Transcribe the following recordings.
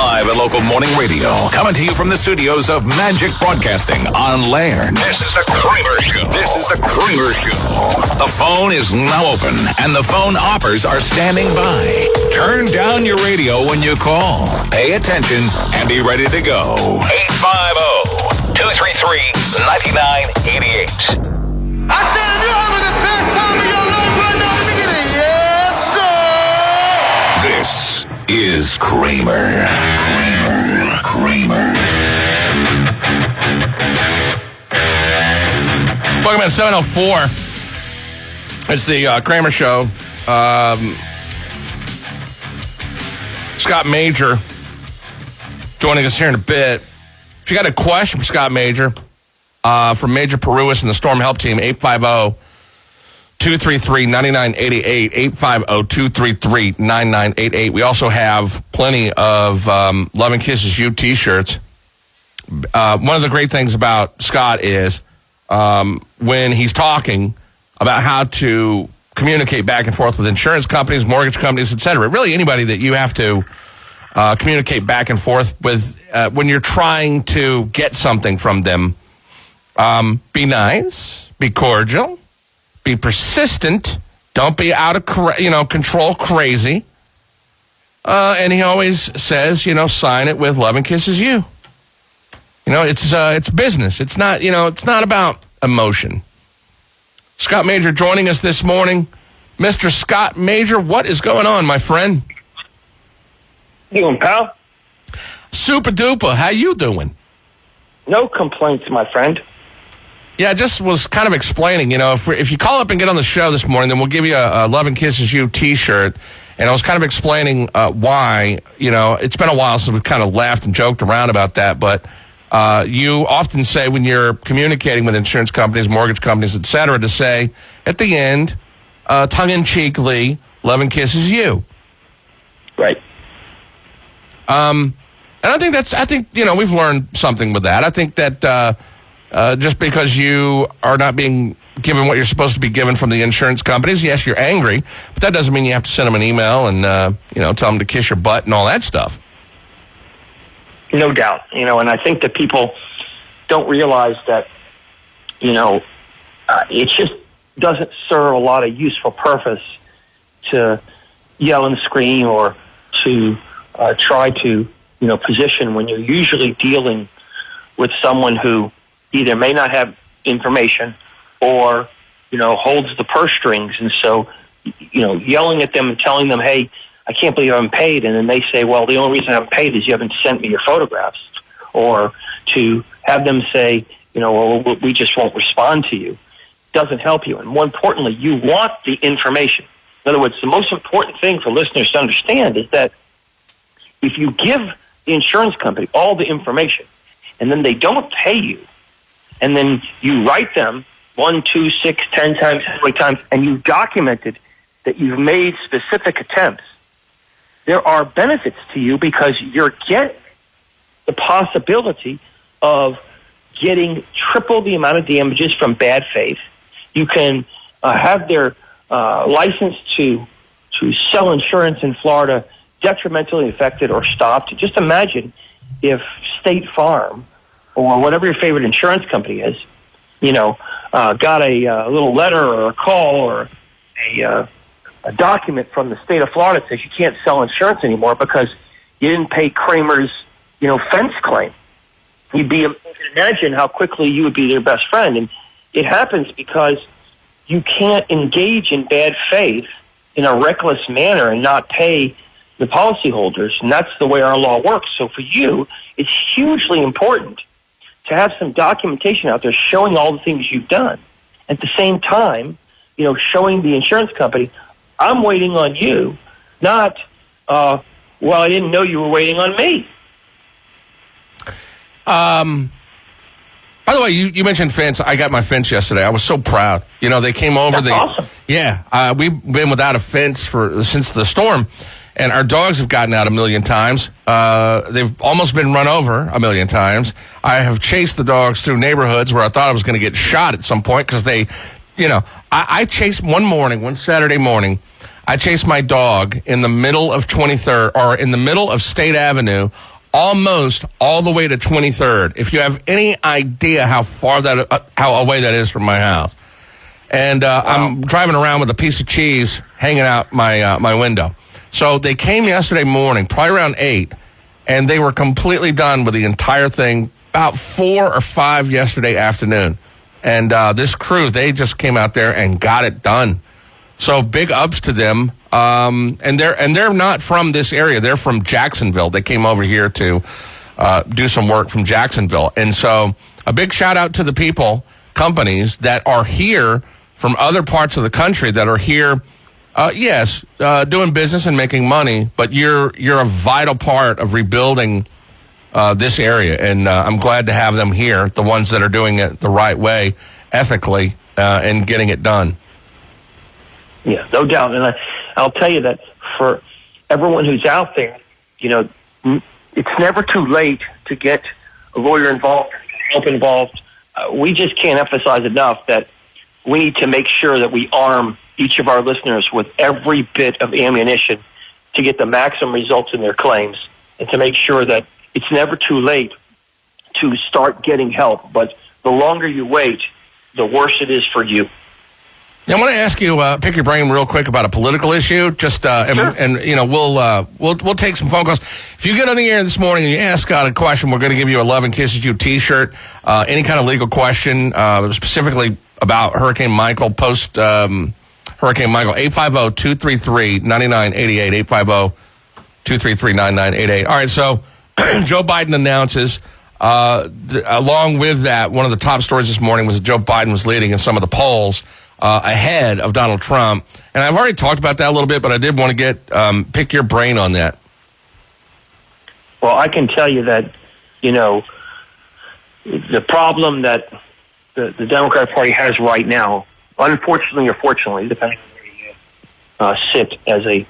Live at local morning radio, coming to you from the studios of Magic Broadcasting on Laird. This is the Kramer Show. This is the Kramer Show. The phone is now open, and the phone operators are standing by. Turn down your radio when you call. Pay attention and be ready to go. 850-233-9988. I said if you're having the best time of your life right now, let me get it. Yes, sir. This is Kramer. Welcome at 7:04. It's the Kramer Show. Scott Major joining us here in a bit. If you got a question for Scott Major, from Major Parúas and the Storm Help Team, 850-233-9988, 850-233-9988. We also have plenty of Love and Kisses You t-shirts. One of the great things about Scott is when he's talking about how to communicate back and forth with insurance companies, mortgage companies, et cetera. Really anybody that you have to communicate back and forth with when you're trying to get something from them. Be nice, be cordial, be persistent. Don't be out of control crazy. And he always says, sign it with Love and Kisses You. It's business. It's not, it's not about emotion. Scott Major joining us this morning. Mr. Scott Major, what is going on, my friend? You doing, pal? Super duper. How you doing? No complaints, my friend. Yeah, I just was kind of explaining, if you call up and get on the show this morning, then we'll give you a Love and Kisses You t-shirt. And I was kind of explaining why, it's been a while since we've kind of laughed and joked around about that, but you often say when you're communicating with insurance companies, mortgage companies, et cetera, to say at the end, tongue-in-cheekly, Love and Kisses You. Right. And I think we've learned something with that. I think that just because you are not being given what you're supposed to be given from the insurance companies, yes, you're angry, but that doesn't mean you have to send them an email and, tell them to kiss your butt and all that stuff. No doubt. And I think that people don't realize that, it just doesn't serve a lot of useful purpose to yell and scream or to try to, position when you're usually dealing with someone who either may not have information or, holds the purse strings. And so, yelling at them and telling them, hey, I can't believe I haven't paid. And then they say, well, the only reason I haven't paid is you haven't sent me your photographs. Or to have them say, well, we just won't respond to you, doesn't help you. And more importantly, you want the information. In other words, the most important thing for listeners to understand is that if you give the insurance company all the information and then they don't pay you, and then you write them 1, 2, 6, 10 times, how many times, and you documented that you've made specific attempts, there are benefits to you because you're getting the possibility of getting triple the amount of damages from bad faith. You can have their license to sell insurance in Florida detrimentally affected or stopped. Just imagine if State Farm or whatever your favorite insurance company is, got a little letter or a call or a document from the state of Florida that says you can't sell insurance anymore because you didn't pay Kramer's, fence claim. You can imagine how quickly you would be their best friend. And it happens because you can't engage in bad faith in a reckless manner and not pay the policyholders. And that's the way our law works. So for you, it's hugely important to have some documentation out there showing all the things you've done. At the same time, showing the insurance company, I'm waiting on you, not, I didn't know you were waiting on me. By the way, you mentioned fence. I got my fence yesterday. I was so proud. They came over. That's awesome. Yeah. We've been without a fence since the storm, and our dogs have gotten out a million times. They've almost been run over a million times. I have chased the dogs through neighborhoods where I thought I was going to get shot at some point because they, I chased one Saturday morning, I chased my dog in the middle of 23rd or in the middle of State Avenue almost all the way to 23rd. If you have any idea how far how away that is from my house. And I'm driving around with a piece of cheese hanging out my window. So they came yesterday morning, probably around 8, and they were completely done with the entire thing about 4 or 5 yesterday afternoon. And this crew, they just came out there and got it done. So big ups to them. And they're not from this area. They're from Jacksonville. They came over here to do some work from Jacksonville. And so a big shout out to the companies that are here from other parts of the country that are here, doing business and making money, but you're a vital part of rebuilding this area. And I'm glad to have them here, the ones that are doing it the right way, ethically, and getting it done. Yeah, no doubt. And I'll tell you that for everyone who's out there, it's never too late to get a lawyer involved, help involved. We just can't emphasize enough that we need to make sure that we arm each of our listeners with every bit of ammunition to get the maximum results in their claims, and to make sure that it's never too late to start getting help. But the longer you wait, the worse it is for you. Yeah, I want to ask you, pick your brain real quick about a political issue. Just Sure. and we'll take some phone calls. If you get on the air this morning and you ask Scott a question, we're going to give you a Love and Kisses You T-shirt. Any kind of legal question, specifically about Hurricane Michael, post Hurricane Michael. 850-233-9988. 850-233-9988. All right, so Joe Biden announces. Along with that, one of the top stories this morning was that Joe Biden was leading in some of the polls ahead of Donald Trump. And I've already talked about that a little bit, but I did want to pick your brain on that. Well, I can tell you that, the problem that the Democratic Party has right now, unfortunately or fortunately, depending on where you sit as an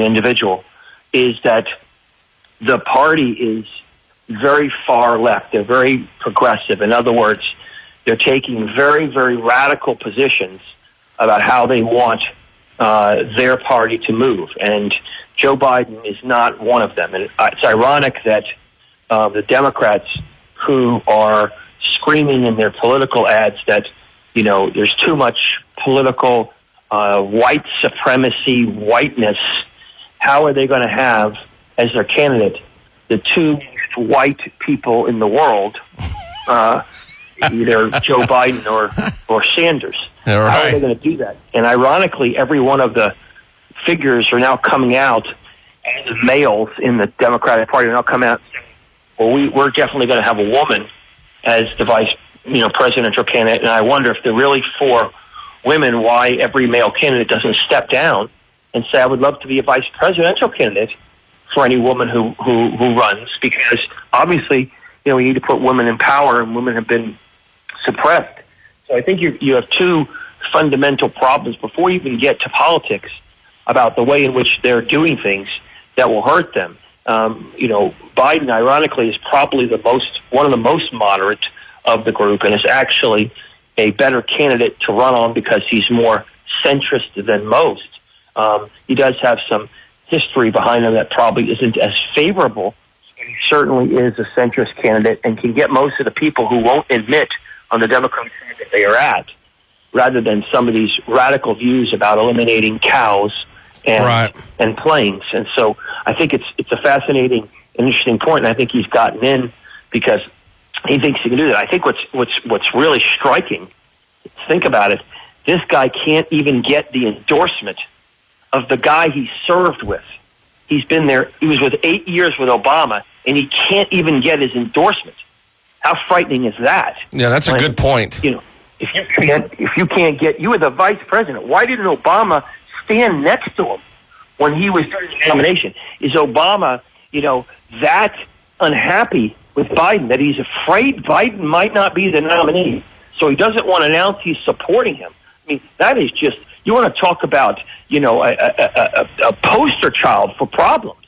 individual, is that the party is very far left. They're very progressive. In other words, they're taking very, very radical positions about how they want their party to move. And Joe Biden is not one of them. And it's ironic that the Democrats, who are screaming in their political ads that, there's too much political white supremacy, whiteness, how are they going to have as their candidate the two white people in the world, either Joe Biden or Sanders? Yeah, right. How are they going to do that? And ironically, every one of the figures are now coming out, and the males in the Democratic Party are now coming out saying, well, we're definitely going to have a woman as the vice presidential candidate. And I wonder if they're really for women, why every male candidate doesn't step down and say, I would love to be a vice presidential candidate for any woman who runs, because obviously, we need to put women in power, and women have been suppressed. So I think you have two fundamental problems before you even get to politics about the way in which they're doing things that will hurt them. Biden, ironically, is probably one of the most moderate of the group, and is actually a better candidate to run on because he's more centrist than most. He does have some history behind him that probably isn't as favorable. He certainly is a centrist candidate and can get most of the people who won't admit on the Democratic side that they are at, rather than some of these radical views about eliminating cows and planes. And so I think it's a fascinating and interesting point, and I think he's gotten in because he thinks he can do that. I think what's really striking, think about it, this guy can't even get the endorsement of the guy he served with. He's been there. He was with 8 years with Obama, and he can't even get his endorsement. How frightening is that? Yeah, that's a good point. If you can't get, you were the vice president. Why didn't Obama stand next to him when he was doing the nomination? Is Obama, that unhappy with Biden that he's afraid Biden might not be the nominee, so he doesn't want to announce he's supporting him? I mean, that is just, you want to talk about, a poster child for problems.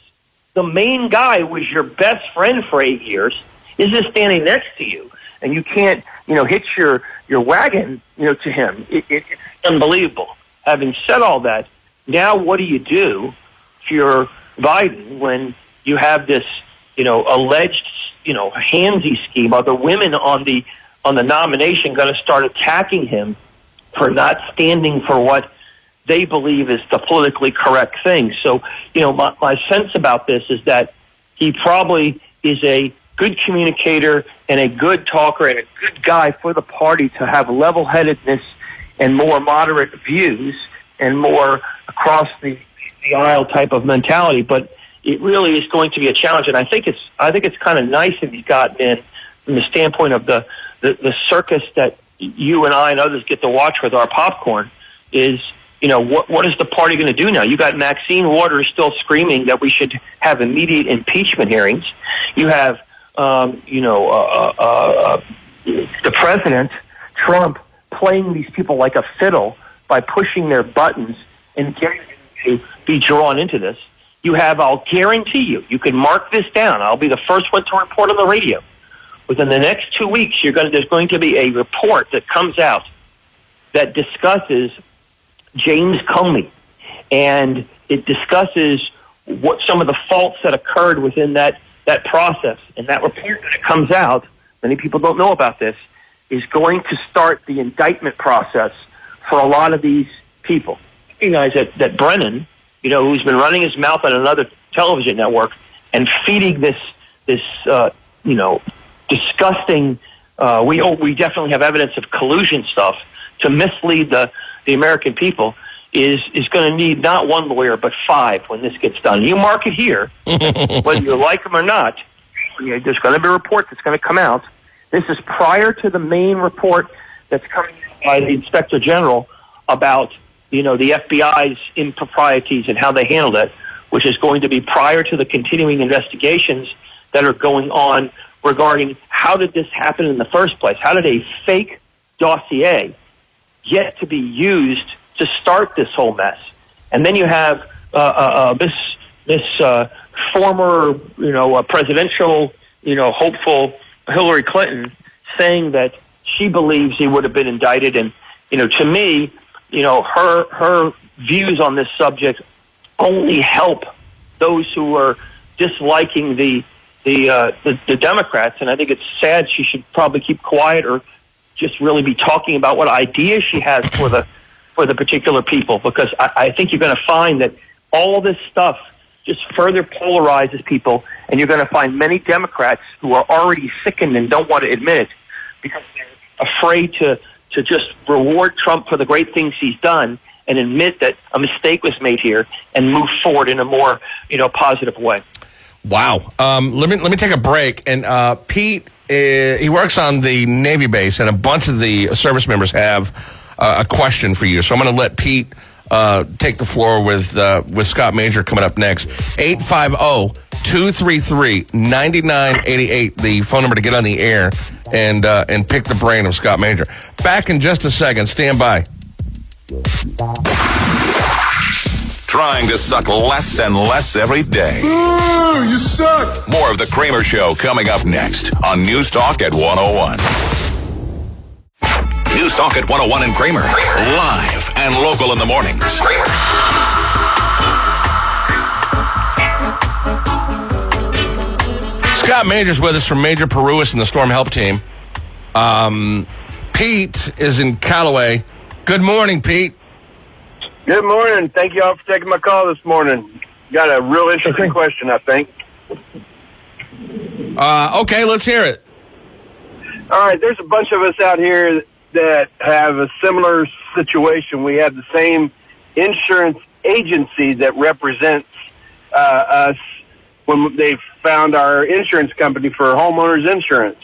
The main guy was your best friend for 8 years, is just standing next to you, and you can't, hitch your wagon, to him. It's unbelievable. Having said all that, now what do you do if you're Biden when you have this, alleged, handsy scheme. Are the women on the nomination going to start attacking him for not standing for what they believe is the politically correct thing? So, my sense about this is that he probably is a good communicator and a good talker and a good guy for the party to have level-headedness and more moderate views and more across the aisle type of mentality. But it really is going to be a challenge, and I think it's kind of nice that he's gotten in from the standpoint of the circus that you and I and others get to watch with our popcorn. Is what is the party going to do now? You got Maxine Waters still screaming that we should have immediate impeachment hearings. You have the president Trump playing these people like a fiddle by pushing their buttons and getting them to be drawn into this. You have, I'll guarantee you can mark this down. I'll be the first one to report on the radio. Within the next 2 weeks, there's going to be a report that comes out that discusses James Comey, and it discusses what some of the faults that occurred within that process. And that report, when it comes out, many people don't know about this, is going to start the indictment process for a lot of these people. You guys, that Brennan, who's been running his mouth on another television network and feeding this disgusting, we definitely have evidence of collusion stuff to mislead the American people, is going to need not one lawyer but 5 when this gets done. You mark it here, whether you like them or not. There's going to be a report that's going to come out. This is prior to the main report that's coming by the Inspector General about the FBI's improprieties and how they handled it, which is going to be prior to the continuing investigations that are going on regarding how did this happen in the first place? How did a fake dossier get to be used to start this whole mess? And then you have this former presidential hopeful Hillary Clinton saying that she believes he would have been indicted. And to me, her views on this subject only help those who are disliking the Democrats. And I think it's sad. She should probably keep quiet or just really be talking about what ideas she has for the particular people, because I think you're going to find that all this stuff just further polarizes people, and you're going to find many Democrats who are already sickened and don't want to admit it because they're afraid to just reward Trump for the great things he's done and admit that a mistake was made here and move forward in a more positive way. Wow. Let me take a break. And Pete, he works on the Navy base, and a bunch of the service members have a question for you. So I'm going to let Pete take the floor with Scott Major coming up next. 850-233-9988, the phone number to get on the air and pick the brain of Scott Major. Back in just a second. Stand by. Trying to suck less and less every day. Ooh, you suck. More of the Kramer Show coming up next on NewsTalk at 101. NewsTalk at 101 and Kramer. Live and local in the mornings. Scott Major's with us from Major Parúas and the Storm Help Team. Pete is in Callaway. Good morning, Pete. Good morning. Thank you all for taking my call this morning. Got a real interesting question, I think. Okay, let's hear it. All right, there's a bunch of us out here that have a similar situation. We have the same insurance agency that represents us when they found our insurance company for homeowners insurance.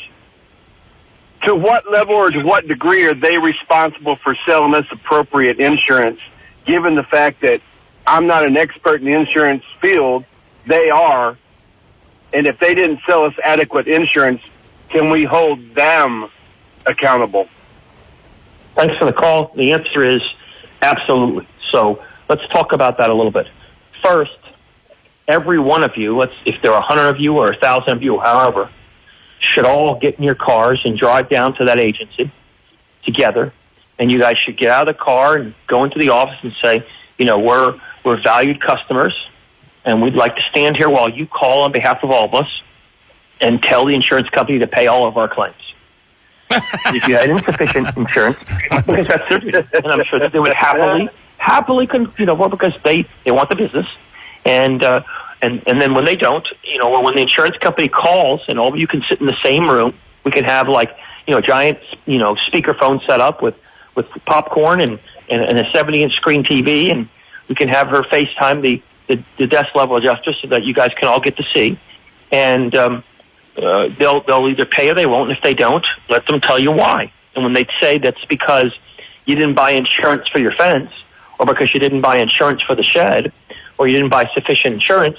To what level or to what degree are they responsible for selling us appropriate insurance, given the fact that I'm not an expert in the insurance field, they are, and if they didn't sell us adequate insurance, can we hold them accountable? Thanks for the call. The answer is absolutely. So let's talk about that a little bit. First, every one of you, if there are 100 of you or 1,000 of you, however, should all get in your cars and drive down to that agency together. And you guys should get out of the car and go into the office and say, we're valued customers, and we'd like to stand here while you call on behalf of all of us and tell the insurance company to pay all of our claims. If you had insufficient insurance, because that's their duty, and I'm sure that they would happily, well, because they want the business, and then when they don't, or when the insurance company calls and all of you can sit in the same room, we can have giant, speakerphone set up with popcorn and a 70-inch screen TV, and we can have her FaceTime the desk level adjuster so that you guys can all get to see, and they'll either pay or they won't. And if they don't, let them tell you why. And when they say that's because you didn't buy insurance for your fence, or because you didn't buy insurance for the shed, or you didn't buy sufficient insurance,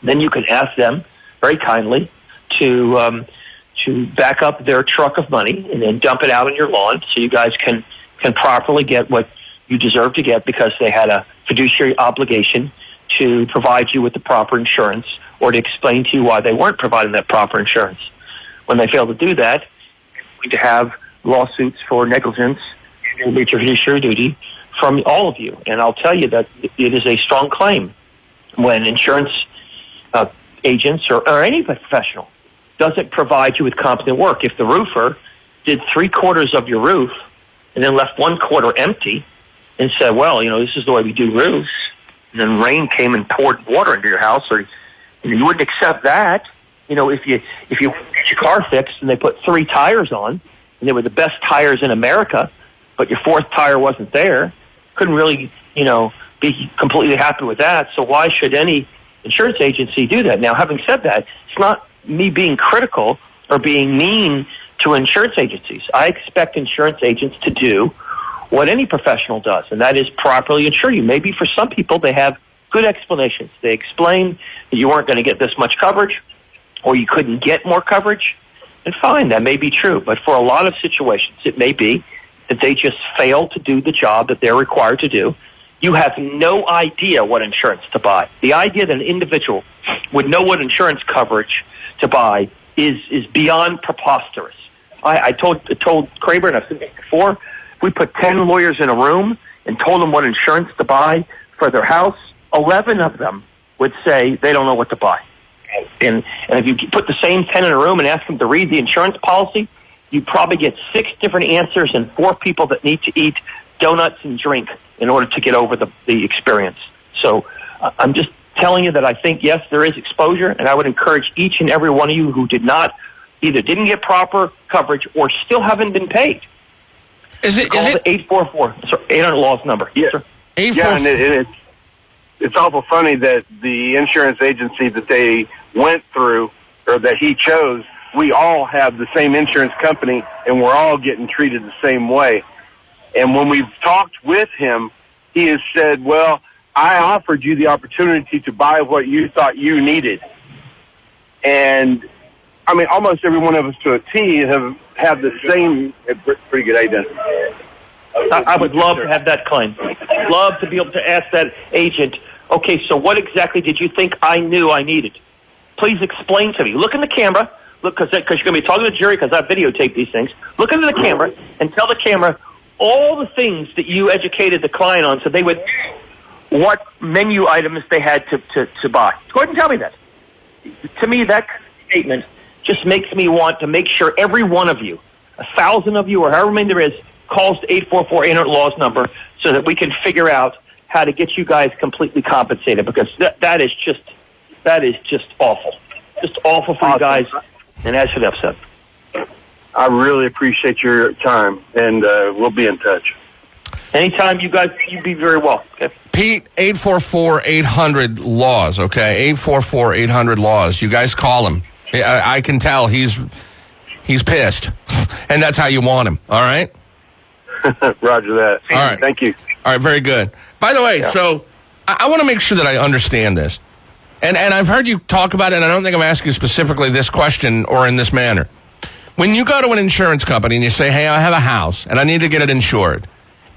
then you can ask them very kindly to back up their truck of money and then dump it out on your lawn so you guys can properly get what you deserve to get, because they had a fiduciary obligation to provide you with the proper insurance or to explain to you why they weren't providing that proper insurance. When they fail to do that, you're going to have lawsuits for negligence and breach of fiduciary duty from all of you. And I'll tell you that it is a strong claim when insurance agents or any professional doesn't provide you with competent work. If the roofer did 3/4 of your roof and then left 1/4 empty and said, well, this is the way we do roofs, and then rain came and poured water into your house, or you wouldn't accept that. If you get your car fixed and they put 3 tires on, and they were the best tires in America, but your 4th tire wasn't there, couldn't really, be completely happy with that. So why should any insurance agency do that? Now, having said that, it's not me being critical or being mean to insurance agencies. I expect insurance agents to do what any professional does, and that is properly insure you. Maybe for some people they have good explanations. They explain that you weren't going to get this much coverage or you couldn't get more coverage, and fine, that may be true. But for a lot of situations, it may be that they just fail to do the job that they're required to do. You have no idea what insurance to buy. The idea that an individual would know what insurance coverage to buy is beyond preposterous. I told Kramer, and I've said this before, we put 10 lawyers in a room and told them what insurance to buy for their house, 11 of them would say they don't know what to buy. And if you put the same 10 in a room and ask them to read the insurance policy, you probably get 6 different answers and 4 people that need to eat donuts and drink in order to get over the experience. So I'm just telling you that I think, yes, there is exposure, and I would encourage each and every one of you who either didn't get proper coverage or still haven't been paid. Call the 844, 800 laws number. Yeah. Sir. Yeah, and it's awful funny that the insurance agency that they went through, or that he chose, we all have the same insurance company, and we're all getting treated the same way. And when we've talked with him, he has said, well, I offered you the opportunity to buy what you thought you needed. And, I mean, almost every one of us to a T have the same, pretty good idea. I would love to have that claim. Love to be able to ask that agent, okay, so what exactly did you think I knew I needed? Please explain to me. Look in the camera. Look, because you're going to be talking to the jury, because I videotape these things. Look into the camera and tell the camera all the things that you educated the client on so they would know what menu items they had to buy. Go ahead and tell me that. To me, that statement just makes me want to make sure every one of you, 1,000 of you, or however many there is, calls the 844-800-LAWS number so that we can figure out how to get you guys completely compensated, because that is just awful. Just awful for you guys, and that should upset. I really appreciate your time, and we'll be in touch. Anytime you guys, you'd be very well. Okay. Pete, 844-800-LAWS, okay? 844-800-LAWS. You guys call him. I can tell he's pissed, and that's how you want him, all right? Roger that. All right. Thank you. All right, very good. By the way, so I want to make sure that I understand this. And I've heard you talk about it, and I don't think I'm asking you specifically this question or in this manner. When you go to an insurance company and you say, hey, I have a house, and I need to get it insured,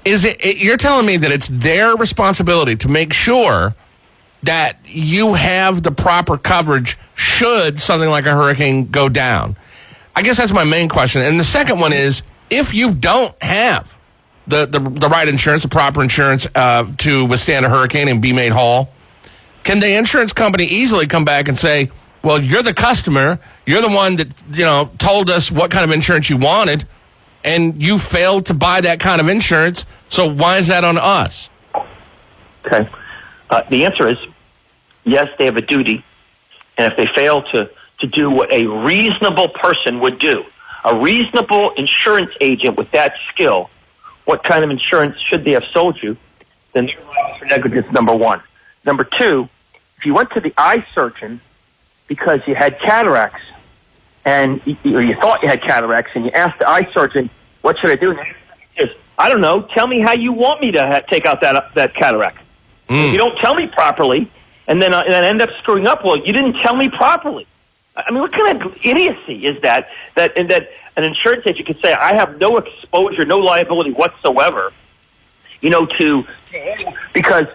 you're telling me that it's their responsibility to make sure that you have the proper coverage should something like a hurricane go down? I guess that's my main question. And the second one is, if you don't have the right insurance, the proper insurance to withstand a hurricane and be made whole, can the insurance company easily come back and say, well, you're the customer, you're the one that, told us what kind of insurance you wanted, and you failed to buy that kind of insurance, so why is that on us? Okay. The answer is, yes, they have a duty, and if they fail to do what a reasonable person would do, a reasonable insurance agent with that skill, what kind of insurance should they have sold you, then they're liable for negligence, number one. Number two, if you went to the eye surgeon because you had cataracts, and you thought you had cataracts, and you asked the eye surgeon, what should I do? And the answer is, I don't know, tell me how you want me to take out that cataract. If you don't tell me properly, and then end up screwing up, well, you didn't tell me properly. I mean, what kind of idiocy is that an insurance agent could say, I have no exposure, no liability whatsoever, because,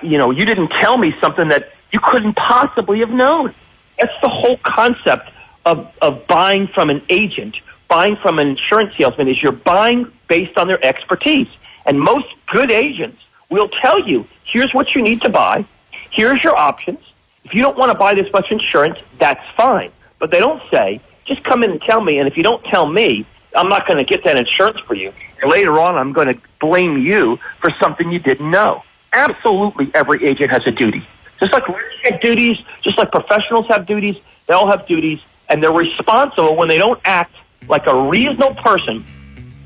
you didn't tell me something that you couldn't possibly have known. That's the whole concept of buying from an agent, buying from an insurance salesman, is you're buying based on their expertise. And most good agents will tell you, here's what you need to buy, here's your options. If you don't want to buy this much insurance, that's fine. But they don't say, just come in and tell me, and if you don't tell me, I'm not going to get that insurance for you. And later on, I'm going to blame you for something you didn't know. Absolutely every agent has a duty. Just like lawyers have duties, just like professionals have duties, they all have duties, and they're responsible when they don't act like a reasonable person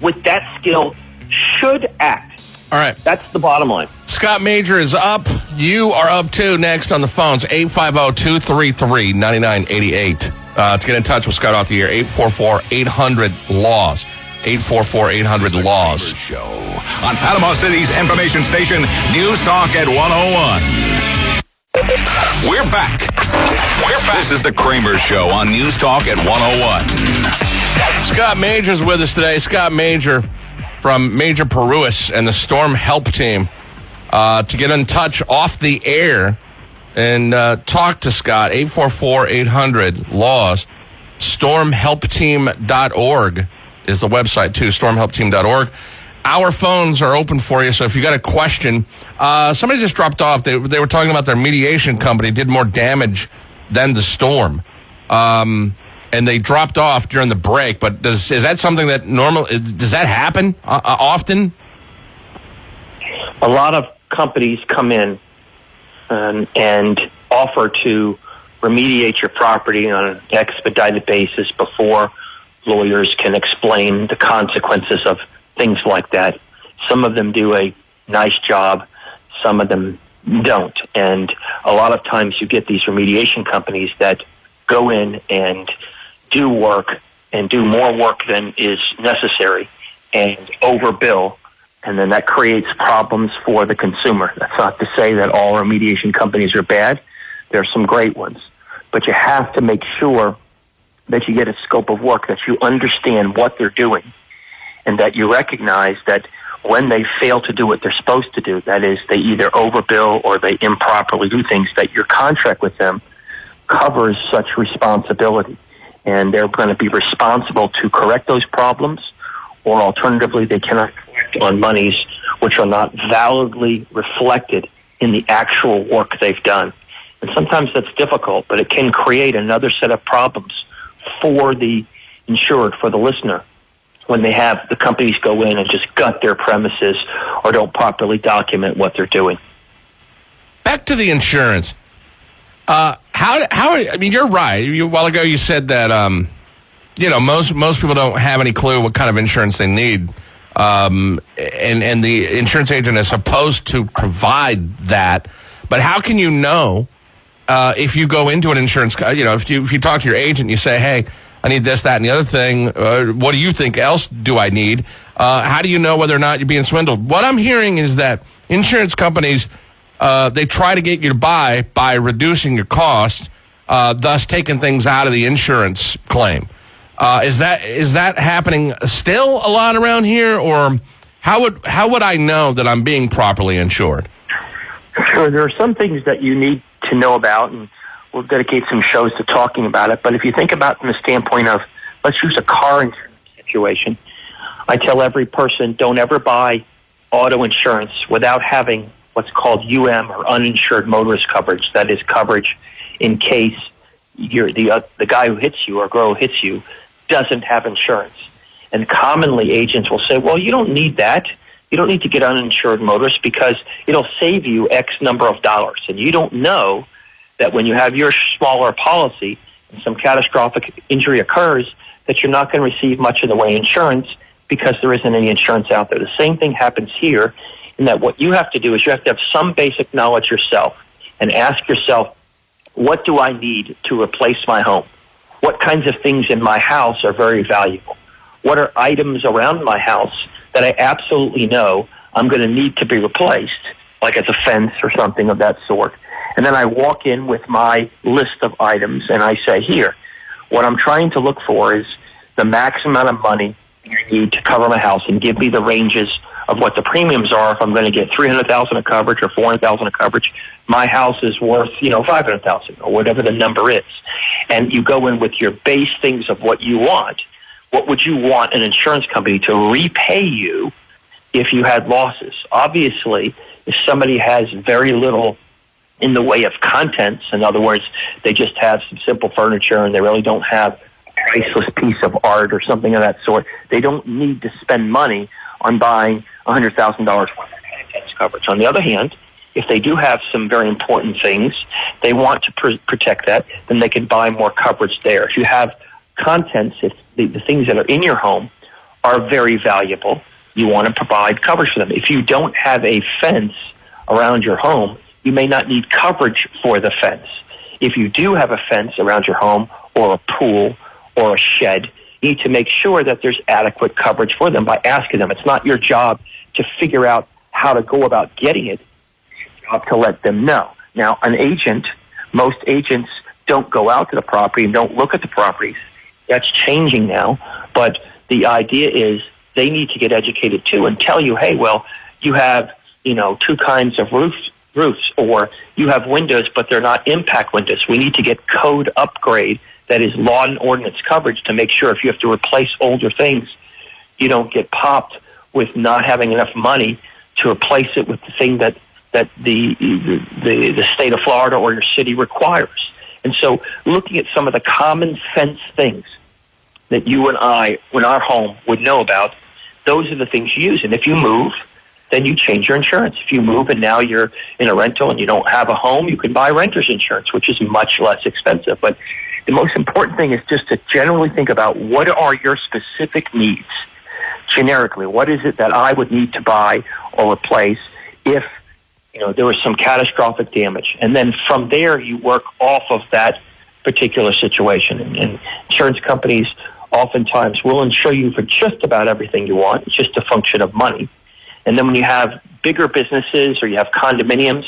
with that skill should act. All right. That's the bottom line. Scott Major is up. You are up too. Next on the phones, 850-233-9988. To get in touch with Scott off the air, 844-800-LAWS. 844-800-LAWS. Show on Panama City's information station, NewsTalk at 101. We're back. This is the Kramer Show on NewsTalk at 101. Scott Major's with us today. Scott Major from Major Parúas and the Storm Help Team. To get in touch off the air and talk to Scott, 844-800-LAWS. Stormhelpteam.org is the website, too, stormhelpteam.org. Our phones are open for you, so if you got a question, somebody just dropped off. They were talking about their mediation company did more damage than the storm. And they dropped off during the break, but is that something that does that happen often? A lot of companies come in and offer to remediate your property on an expedited basis before lawyers can explain the consequences of things like that. Some of them do a nice job, some of them don't. And a lot of times you get these remediation companies that go in and do work and do more work than is necessary and overbill, and then that creates problems for the consumer. That's not to say that all remediation companies are bad. There are some great ones. But you have to make sure that you get a scope of work, that you understand what they're doing, and that you recognize that when they fail to do what they're supposed to do, that is, they either overbill or they improperly do things, that your contract with them covers such responsibility. And they're going to be responsible to correct those problems, or alternatively, they cannot collect on monies which are not validly reflected in the actual work they've done. And sometimes that's difficult, but it can create another set of problems for the insured, for the listener, when they have the companies go in and just gut their premises or don't properly document what they're doing. Back to the insurance. I mean, you're right. A while ago you said that, most people don't have any clue what kind of insurance they need. And the insurance agent is supposed to provide that. But how can you know if you go into an insurance, if you talk to your agent and you say, hey, I need this, that, and the other thing, what do you think else do I need? How do you know whether or not you're being swindled? What I'm hearing is that insurance companies, they try to get you to buy by reducing your cost, thus taking things out of the insurance claim. Is that happening still a lot around here, or how would I know that I'm being properly insured? Sure, there are some things that you need to know about, and we'll dedicate some shows to talking about it. But if you think about it from the standpoint of, let's use a car insurance situation, I tell every person, don't ever buy auto insurance without having what's called or uninsured motorist coverage. That is coverage in case the guy who hits you or girl who hits you doesn't have insurance. And commonly agents will say, well, you don't need that. You don't need to get uninsured motorists because it'll save you X number of dollars. And you don't know that when you have your smaller policy and some catastrophic injury occurs, that you're not going to receive much in the way of insurance because there isn't any insurance out there. The same thing happens here in that what you have to do is you have to have some basic knowledge yourself and ask yourself, what do I need to replace my home? What kinds of things in my house are very valuable? What are items around my house that I absolutely know I'm going to need to be replaced, like as a fence or something of that sort? And then I walk in with my list of items and I say, here, what I'm trying to look for is the max amount of money you need to cover my house, and give me the ranges of what the premiums are. If I'm going to get $300,000 of coverage or $400,000 of coverage, my house is worth, $500,000 or whatever the number is. And you go in with your base things of what you want. What would you want an insurance company to repay you if you had losses? Obviously, if somebody has very little in the way of contents, in other words, they just have some simple furniture and they really don't have a priceless piece of art or something of that sort, they don't need to spend money on buying $100,000 worth of contents coverage. On the other hand, if they do have some very important things, they want to protect that, then they can buy more coverage there. If you have contents, if the things that are in your home are very valuable, you want to provide coverage for them. If you don't have a fence around your home, you may not need coverage for the fence. If you do have a fence around your home or a pool or a shed, you need to make sure that there's adequate coverage for them by asking them. It's not your job to figure out how to go about getting it. It's your job to let them know. Now, most agents don't go out to the property and don't look at the properties. That's changing now, but the idea is they need to get educated too and tell you, hey, well, you have, two kinds of roofs, or you have windows, but they're not impact windows. We need to get code upgrade that is law and ordinance coverage to make sure if you have to replace older things, you don't get popped with not having enough money to replace it with the thing that the state of Florida or your city requires. And so looking at some of the common sense things that you and I, when our home, would know about, those are the things you use. And if you move, then you change your insurance. If you move and now you're in a rental and you don't have a home, you can buy renter's insurance, which is much less expensive. But the most important thing is just to generally think about what are your specific needs generically. What is it that I would need to buy or replace if there was some catastrophic damage? And then from there, you work off of that particular situation. And insurance companies oftentimes will insure you for just about everything you want. It's just a function of money. And then when you have bigger businesses or you have condominiums,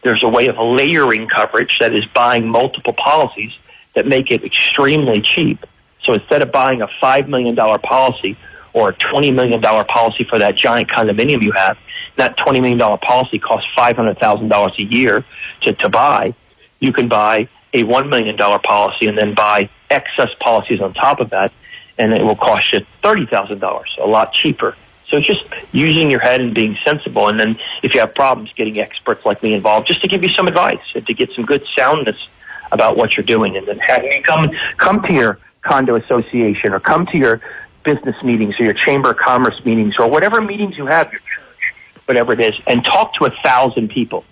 there's a way of layering coverage, that is buying multiple policies that make it extremely cheap. So instead of buying a $5 million policy or a $20 million policy for that giant condominium you have, that $20 million policy costs $500,000 a year to buy. You can buy a $1 million policy and then buy excess policies on top of that, and it will cost you $30,000, a lot cheaper. So it's just using your head and being sensible, and then if you have problems, getting experts like me involved just to give you some advice and to get some good soundness about what you're doing, and then having you come to your condo association or come to your business meetings or your chamber of commerce meetings or whatever meetings you have, your church, whatever it is, and talk to 1,000 people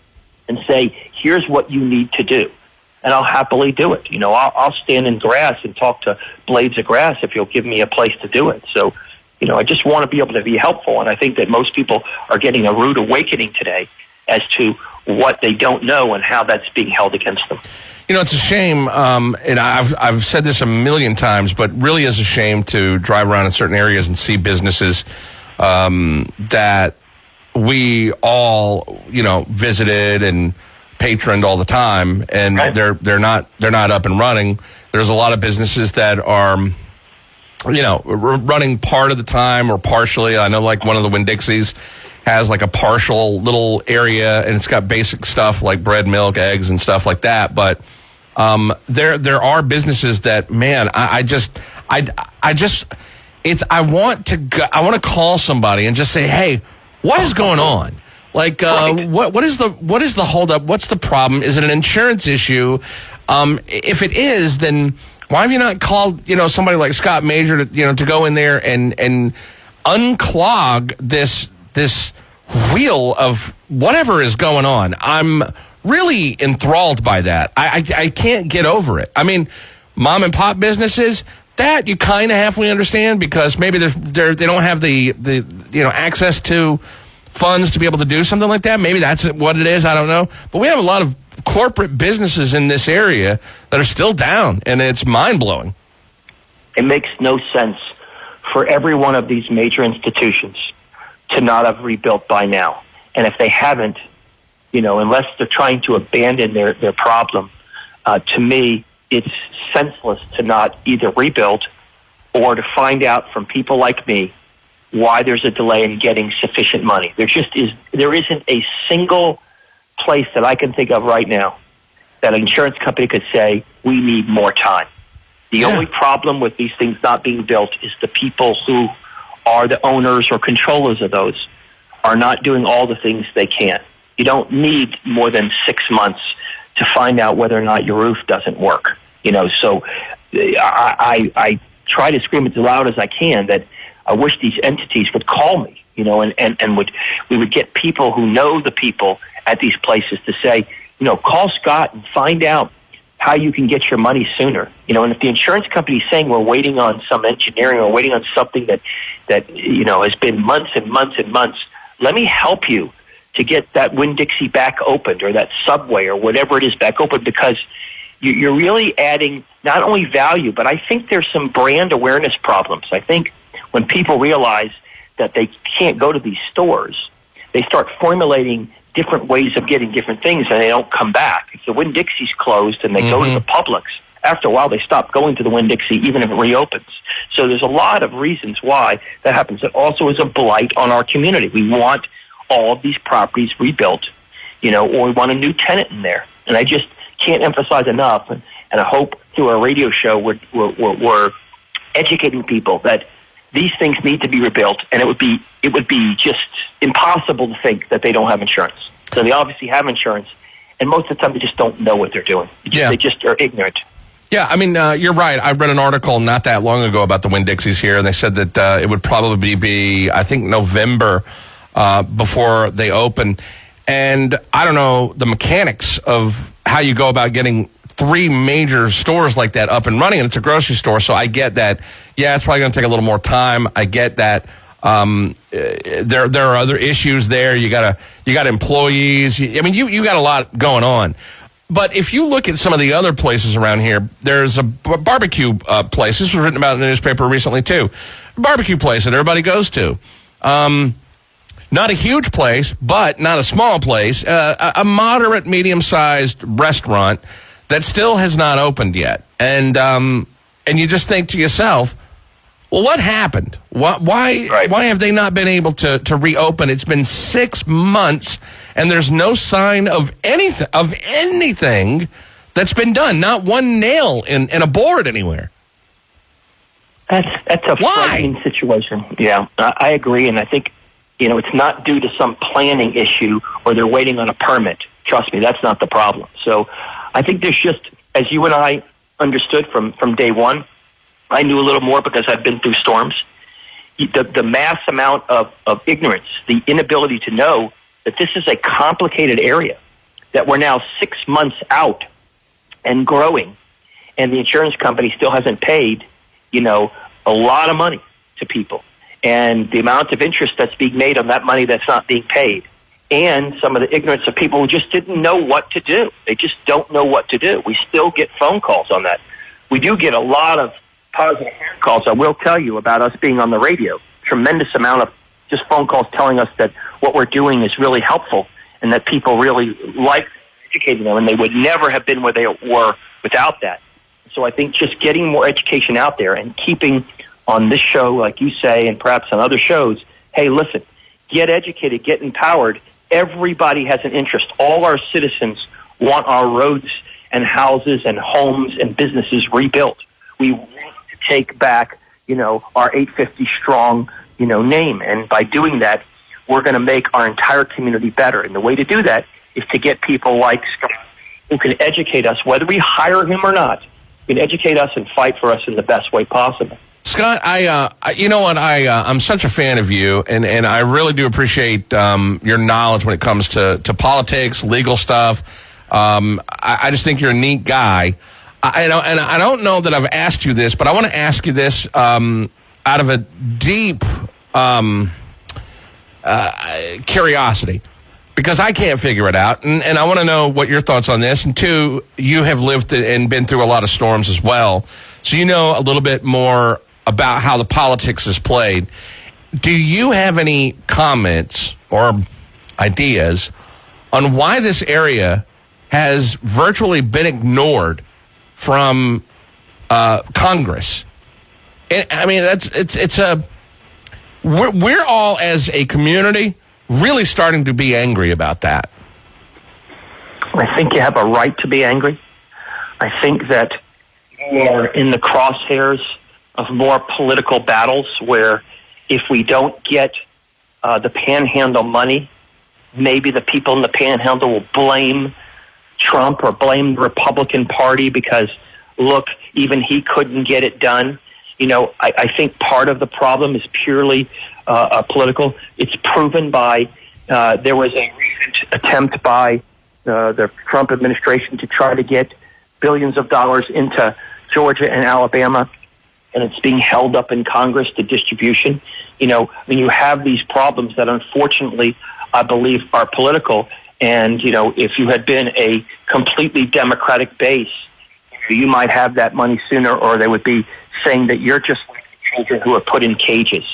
and say, here's what you need to do. And I'll happily do it. I'll stand in grass and talk to blades of grass if you'll give me a place to do it. So, I just want to be able to be helpful. And I think that most people are getting a rude awakening today as to what they don't know and how that's being held against them. It's a shame, and I've said this a million times, but really is a shame to drive around in certain areas and see businesses that we all, visited and patroned all the time, and right. they're not up and running. There's a lot of businesses that are, running part of the time or partially. I know, like one of the Winn-Dixies has like a partial little area, and it's got basic stuff like bread, milk, eggs, and stuff like that. But there are businesses that, man, I want to call somebody and just say, hey, what is going on? Like, Right. what is the holdup? What's the problem? Is it an insurance issue? If it is, then why have you not called, somebody like Scott Major to go in there and unclog this wheel of whatever is going on? I'm really enthralled by that. I can't get over it. I mean, mom and pop businesses, that you kind of halfway understand, because maybe they don't have the access to funds to be able to do something like that. Maybe that's what it is. I don't know. But we have a lot of corporate businesses in this area that are still down, and it's mind-blowing. It makes no sense for every one of these major institutions to not have rebuilt by now. And if they haven't, unless they're trying to abandon their problem, to me, it's senseless to not either rebuild or to find out from people like me why there's a delay in getting sufficient money. There isn't a single place that I can think of right now that an insurance company could say, we need more time. The only problem with these things not being built is the people who are the owners or controllers of those are not doing all the things they can. You don't need more than 6 months to find out whether or not your roof doesn't work. So I try to scream as loud as I can that I wish these entities would call me, and we would get people who know the people at these places to say, call Scott and find out how you can get your money sooner. And if the insurance company is saying we're waiting on some engineering or waiting on something that has been months and months and months, let me help you to get that Winn-Dixie back opened, or that Subway or whatever it is back open, because you're really adding not only value, but I think there's some brand awareness problems. I think when people realize that they can't go to these stores, they start formulating different ways of getting different things, and they don't come back. If the Winn-Dixie's closed and they go to the Publix, after a while they stop going to the Winn-Dixie even if it reopens. So there's a lot of reasons why that happens. It also is a blight on our community. We want all of these properties rebuilt, or we want a new tenant in there. And I just can't emphasize enough, and I hope through our radio show we're educating people that these things need to be rebuilt, and it would be just impossible to think that they don't have insurance. So they obviously have insurance, and most of the time they just don't know what they're doing. They just are ignorant. Yeah, I mean, you're right. I read an article not that long ago about the Winn-Dixies here, and they said that it would probably be, I think, November before they open. And I don't know the mechanics of how you go about getting 3 major stores like that up and running, and it's a grocery store, so I get that. Yeah, it's probably going to take a little more time. I get that. There are other issues there. You got employees. I mean, you got a lot going on. But if you look at some of the other places around here, there's a barbecue place. This was written about in the newspaper recently too. A barbecue place that everybody goes to. Not a huge place, but not a small place. A moderate, medium-sized restaurant that still has not opened yet. And you just think to yourself, well, what happened? Why have they not been able to reopen? It's been 6 months, and there's no sign of anything that's been done. Not one nail in a board anywhere. That's a frightening situation. Yeah, I agree, and I think it's not due to some planning issue or they're waiting on a permit. Trust me, that's not the problem. So I think there's just, as you and I understood from day one, I knew a little more because I've been through storms. The mass amount of ignorance, the inability to know that this is a complicated area, that we're now 6 months out and growing, and the insurance company still hasn't paid, a lot of money to people. And the amount of interest that's being made on that money that's not being paid. And some of the ignorance of people who just didn't know what to do. They just don't know what to do. We still get phone calls on that. We do get a lot of positive calls, I will tell you, about us being on the radio. Tremendous amount of just phone calls telling us that what we're doing is really helpful and that people really like educating them, and they would never have been where they were without that. So I think just getting more education out there and keeping on this show, like you say, and perhaps on other shows, hey, listen, get educated, get empowered. Everybody has an interest. All our citizens want our roads and houses and homes and businesses rebuilt. We want to take back, our 850 strong, name. And by doing that, we're going to make our entire community better. And the way to do that is to get people like Scott who can educate us, whether we hire him or not, can educate us and fight for us in the best way possible. Scott, you know what? I'm such a fan of you, and I really do appreciate your knowledge when it comes to politics, legal stuff. I just think you're a neat guy. And I don't know that I've asked you this, but I want to ask you this out of a deep curiosity, because I can't figure it out, and I want to know what your thoughts on this. And two, you have lived and been through a lot of storms as well, so you know a little bit more about how the politics is played. Do you have any comments or ideas on why this area has virtually been ignored from Congress? And, I mean, we're all as a community really starting to be angry about that. I think you have a right to be angry. I think that you are in the crosshairs of more political battles where if we don't get the panhandle money, maybe the people in the panhandle will blame Trump or blame the Republican Party because, look, even he couldn't get it done. You know, I think part of the problem is purely political. It's proven by there was a recent attempt by the Trump administration to try to get billions of dollars into Georgia and Alabama, and it's being held up in Congress to distribution. You know, I mean, you have these problems that unfortunately I believe are political. And, you know, if you had been a completely Democratic base, you might have that money sooner, or they would be saying that you're just like the children who are put in cages.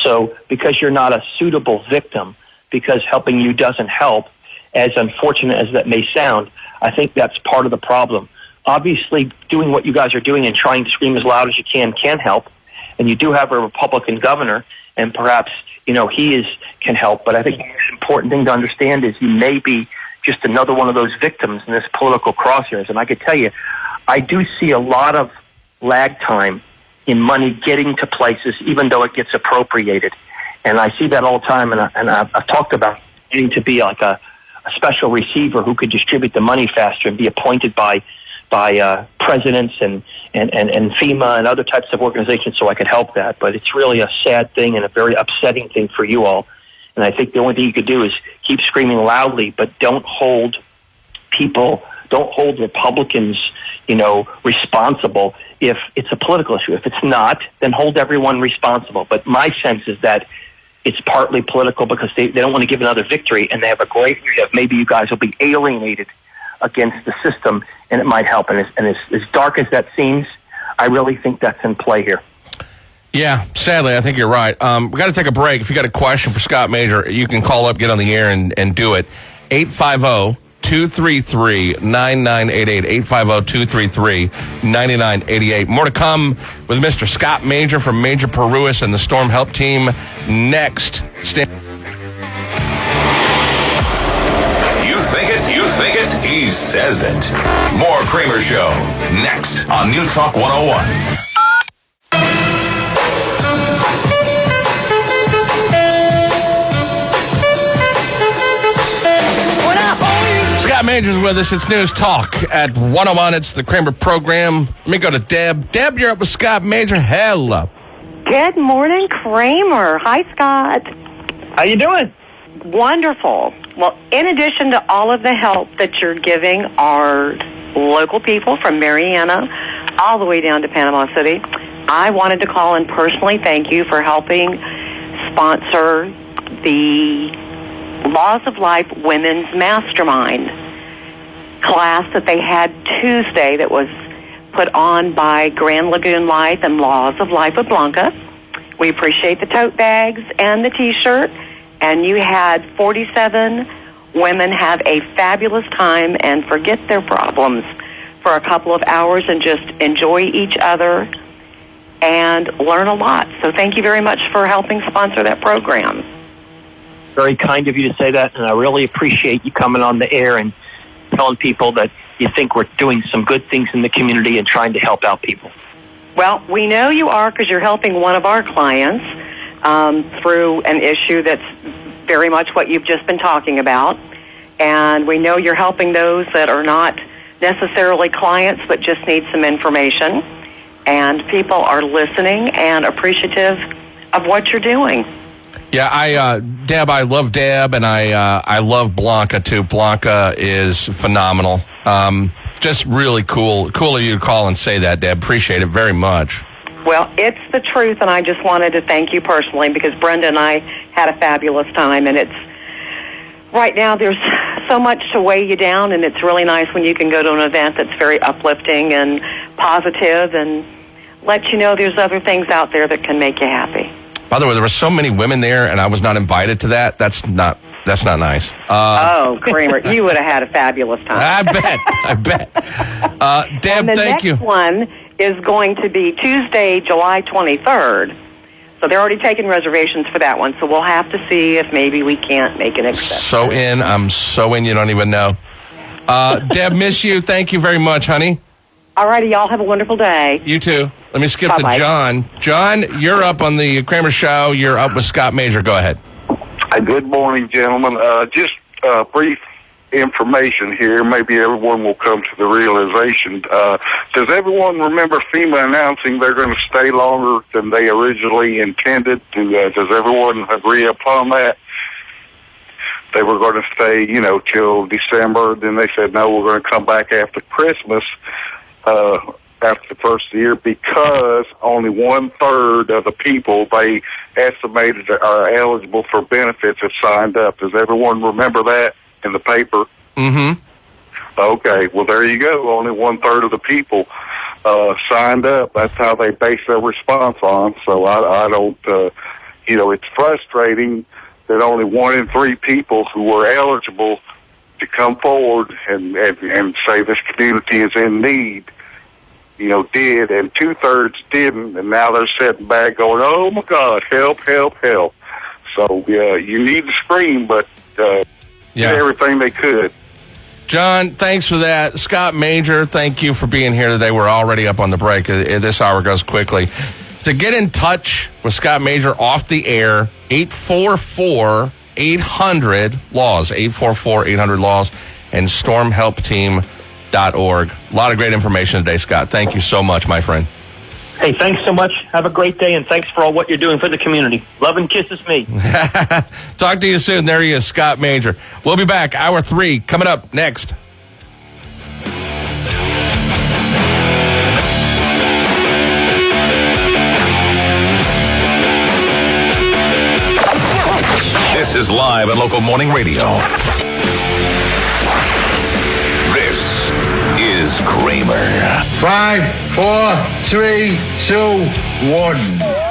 So because you're not a suitable victim, because helping you doesn't help, as unfortunate as that may sound, I think that's part of the problem. Obviously, doing what you guys are doing and trying to scream as loud as you can help. And you do have a Republican governor, and perhaps, you know, can help. But I think the most important thing to understand is you may be just another one of those victims in this political crosshairs. And I could tell you, I do see a lot of lag time in money getting to places, even though it gets appropriated. And I see that all the time, and I've talked about needing to be like a special receiver who could distribute the money faster and be appointed by presidents and FEMA and other types of organizations so I could help that. But it's really a sad thing and a very upsetting thing for you all. And I think the only thing you could do is keep screaming loudly, but don't hold Republicans, you know, responsible if it's a political issue. If it's not, then hold everyone responsible. But my sense is that it's partly political because they don't want to give another victory, and they have a great fear of maybe you guys will be alienated against the system, and it might help. And as dark as that seems, I really think that's in play here. Yeah, sadly, I think you're right. We got to take a break. If you got a question for Scott Major, you can call up, get on the air, and do it. 850-233-9988. 850-233-9988. More to come with Mr. Scott Major from Major Parúas and the Storm Help Team next. He says it. More Kramer Show next on NewsTalk 101. Scott Major's with us. It's News Talk at 101. It's the Kramer program. Let me go to Deb. Deb, you're up with Scott Major. Hello. Good morning, Kramer. Hi, Scott. How you doing? Wonderful. Well, in addition to all of the help that you're giving our local people from Mariana all the way down to Panama City, I wanted to call and personally thank you for helping sponsor the Laws of Life Women's Mastermind class that they had Tuesday that was put on by Grand Lagoon Life and Laws of Life of Blanca. We appreciate the tote bags and the T-shirt. And you had 47 women have a fabulous time and forget their problems for a couple of hours and just enjoy each other and learn a lot. So thank you very much for helping sponsor that program. Very kind of you to say that, and I really appreciate you coming on the air and telling people that you think we're doing some good things in the community and trying to help out people. Well, we know you are because you're helping one of our clients through an issue that's very much what you've just been talking about. And we know you're helping those that are not necessarily clients but just need some information. And people are listening and appreciative of what you're doing. Yeah, Deb, I love Deb, and I love Blanca, too. Blanca is phenomenal. Just really cool. Cool of you to call and say that, Deb. Appreciate it very much. Well, it's the truth, and I just wanted to thank you personally because Brenda and I had a fabulous time, and it's right now there's so much to weigh you down, and it's really nice when you can go to an event that's very uplifting and positive and let you know there's other things out there that can make you happy. By the way, there were so many women there, and I was not invited to that. That's not nice. Kramer, you would have had a fabulous time. I bet. Deb, thank you. The next one is going to be Tuesday, July 23rd. So they're already taking reservations for that one. So we'll have to see if maybe we can't make an exception. I'm so in, you don't even know. Deb, miss you. Thank you very much, honey. All righty, y'all have a wonderful day. You too. Let me skip Bye-bye. to John. John, you're up on the Kramer Show. You're up with Scott Major. Go ahead. Good morning, gentlemen. Just brief information here. Maybe everyone will come to the realization. Does everyone remember FEMA announcing they're going to stay longer than they originally intended? Does everyone agree upon that? They were going to stay, till December. Then they said, no, we're going to come back after Christmas, after the first of the year, because only 1/3 of the people they estimated are eligible for benefits have signed up. Does everyone remember that in the paper? Mm-hmm. Okay, well, there you go. Only 1/3 of the people signed up. That's how they base their response on. So I don't, it's frustrating that only 1 in 3 people who were eligible to come forward and say this community is in need, did, and 2/3 didn't, and now they're sitting back going, oh, my God, help, help, help. So, you need to scream, but did everything they could. John, thanks for that. Scott Major, thank you for being here today. We're already up on the break. This hour goes quickly. To get in touch with Scott Major off the air, 844-800-LAWS, 844-800-LAWS, and stormhelpteam.org. A lot of great information today, Scott. Thank you so much, my friend. Hey, thanks so much. Have a great day, and thanks for all what you're doing for the community. Love and kisses me. Talk to you soon. There he is, Scott Major. We'll be back. Hour 3 coming up next. This is live and local morning radio. This is Kramer. 5, 4, 3, 2, 1.